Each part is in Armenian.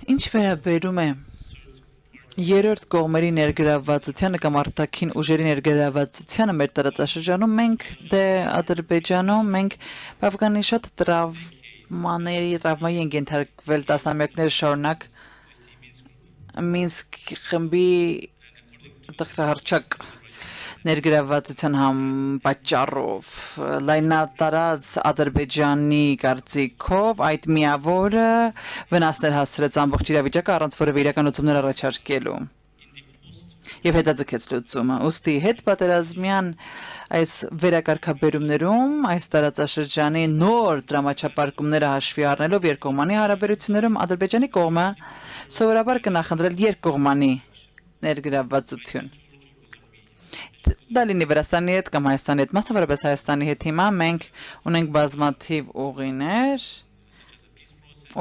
Ինչ վերաբերում է երրորդ կողմերի ներգրավվածությանը կամ արտաքին ուժերի ներգրավվածությանը մեր տարածաշրջանում մենք Ադրբեջանում մենք բավականին շատ տրավմայի ենք ենթարկվել տասնամյակներ շարունակ Մինսկ խմբի տխրահարճակ ներգրավվածության պատճառով լայնատարած Ադրբեջանի կարծիքով այդ միավորը վնասներ հասցրեց ամբողջ իրավիճակը առանց որևէ իրականացումներ առաջարկելու եւ հետաձգեց լուծումը ուստի հետ պատերազմյան այս վերակարգաբերումներում այս տարածաշրջանի նոր դրամաչափարկումները հաշվի առնելով երկկողմանի հարաբերություններում Ադրբեջանի կողմը սովորաբար կնախընտրել երկկողմանի ներգրավվածություն Դա լինի Վրաստանի հետ կամ Հայաստանի հետ, մասնավորապես Հայաստանի հետ հիմա մենք ունենք բազմաթիվ ուղիներ,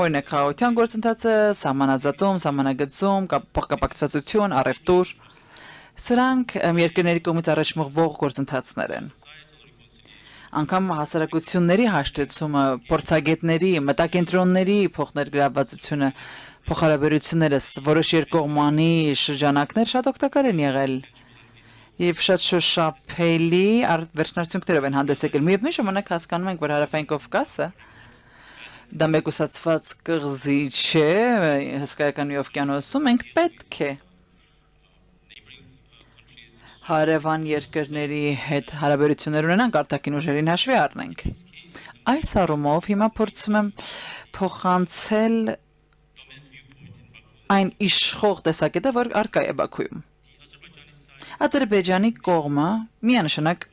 օրինակ խաղաղության գործընթացը, սահմանազատում, սահմանագծում, փոխկապակցվածություն, առևտուր, սրանք երկրների կողմից առաջ մղվող գործընթացներ են։ Անկամ հասարակությունների հաշտեցումը, փորձագետների, մտակենտրոնների փոխներգրավվածությունը, փոխհարաբերությունները, որոշ երկկողմանի շրջանակներ շատ օգտակար են եղել։ Եվ շատ շոշափելի վերջնարդյունքներով են հանդես եկել։ Միևնույն ժամանակ հասկանում ենք, որ Հարավային Կովկասը դա մեկուսացված կղզի չէ, հսկայական օվկիանոսում մենք պետք է հարևան երկրների հետ հարաբերություններ ունենանք, արտաքին ուժերին հաշվի առնենք։ Այս առումով հիմա փորձում եմ փոխանցել այն իշխող տեսակետը, որ առկա է Բաքուում։ Ադրբեջանի կողմը միանշանակ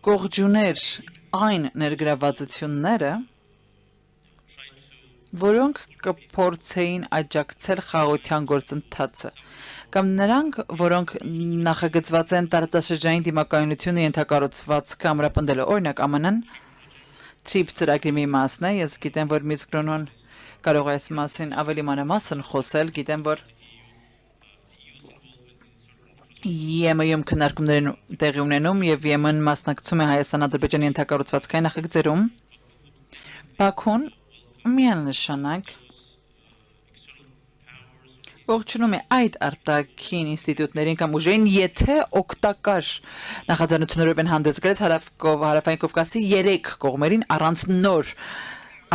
կողջուներ այն ներգրավվածությունները, որոնք կփորձեին աջակցել խաղաղության գործընթացը, կամ նրանք, որոնք նախագծված են տարածաշրջանային դիմակայունությունը ենթակառուցվածքը ամրապնդելու, օրինակ ԱՄՆ-ն TRIP ծրագրի մի մասն է, ես գիտեմ, որ Միսկրոնոն կարող է այս մասին ավելի մանրամասն խոսել, գիտեմ, որ Եմեում քննարկումներ են տեղի ունենում եւ Եմեն մասնակցում է Հայաստան-Ադրբեջանի ենթակառուցվածքային նախագծերում Բաքուն միանշանակ ողջունում է այդ արտաքին ինստիտուտներին կամ ուժերին, եթե օգտակար նախաձեռնություններով են հանդես գալիս Հարավային Կովկասի 3 կողմերին առանց նոր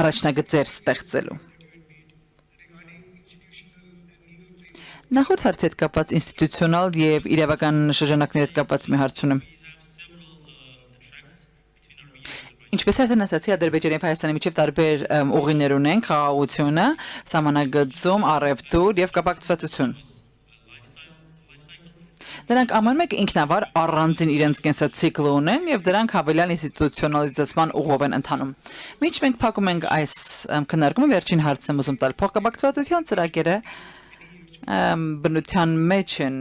առաջնագծեր ստեղծելու Նախորդ հարցի հետ կապված ինստիտուցիոնալ եւ իրավական շրջանակների հետ կապված մի հարց ունեմ։ Ինչպես արդեն ասացի, Ադրբեջանի եւ Հայաստանի միջև տարբեր ուղիներ ունենք, խաղաղությունը, սահմանագծում, առևտուր եւ կապակցվածություն։ Դրանք ամեն մեկը ինքնավար առանձին իրենց կենսացիկլը ունեն եւ դրանք հավելյալ ինստիտուցիոնալիզացման ուղով են ընթանում։ Մինչ մենք փակում ենք այս քննարկումը, վերջին հարցն եմ ուզում տալ փոխկապակցվածության ծրագիրը բնության մեջ են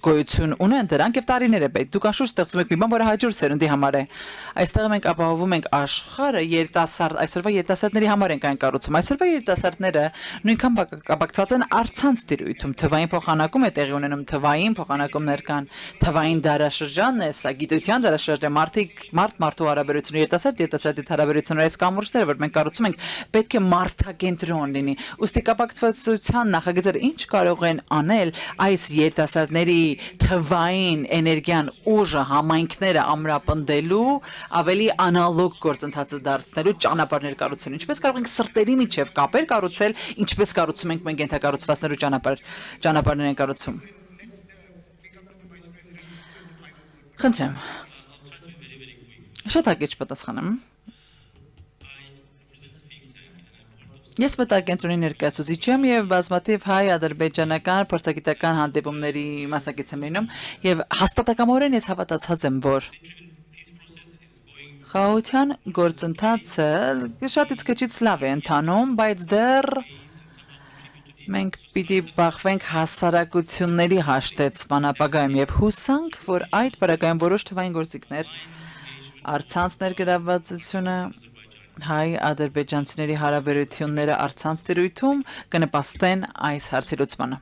գոյություն ունեն դրանք եւ տարիներ է պետք։ Դուք անշուշտ ստեղծում եք մի բան, որը հաջորդ սերունդի համար է։ Այստեղ մենք ապահովում ենք աշխարհը երիտասարդ, այսօրվա երիտասարդների համար ենք այն կառուցում։ Այսօրվա երիտասարդները նույնքան կապակցված են առցանց տիրույթում, թվային փոխանակում է տեղի ունենում, թվային փոխանակումներ կան, թվային դարաշրջանն է, սա գիտության դարաշրջան է, մարդու հարաբերությունը, երիտասարդ հարաբերությունները, այս կամուրջները, որ մենք կառուցում ենք, պետք է մարդակենտրոն լինի։ Ուստի կապակցվածության նախագծերը ինչ կարող են անել այս երիտասարդների թվային էներգիան ուժը համայնքները ամրապնդելու ավելի անալոգ գործընթացը դարձնելու ճանապարհներ կառուցել ինչպես կարող ենք սրտերի միջև կապեր կառուցել ինչպես կառուցում ենք մենք ենթակառուցվածքներու ճանապարհներ են կառուցում Խնդրեմ Շատ հակեչ պատասխանեմ Ես մտակենտրոնի ներկայացուցիչ եմ եւ բազմաթիվ հայ-ադրբեջանական փորձագիտական հանդիպումների մասնակից եմ լինում եւ հաստատակամորեն ես հավատացած եմ, որ խաղաղության գործընթացը շատից քչից լավ է ընթանում, բայց դեռ մենք պիտի բախվենք հասարակությունների հաշտեցման ապագայում եւ հուսանք, որ այդ բարակայում որոշ թվային գործիքներ առցանց ներգրավվածությունը հայ-ադրբեջանցիների հարաբերությունները առցանց տիրույթում կնպաստեն այս հարցի լուծմանը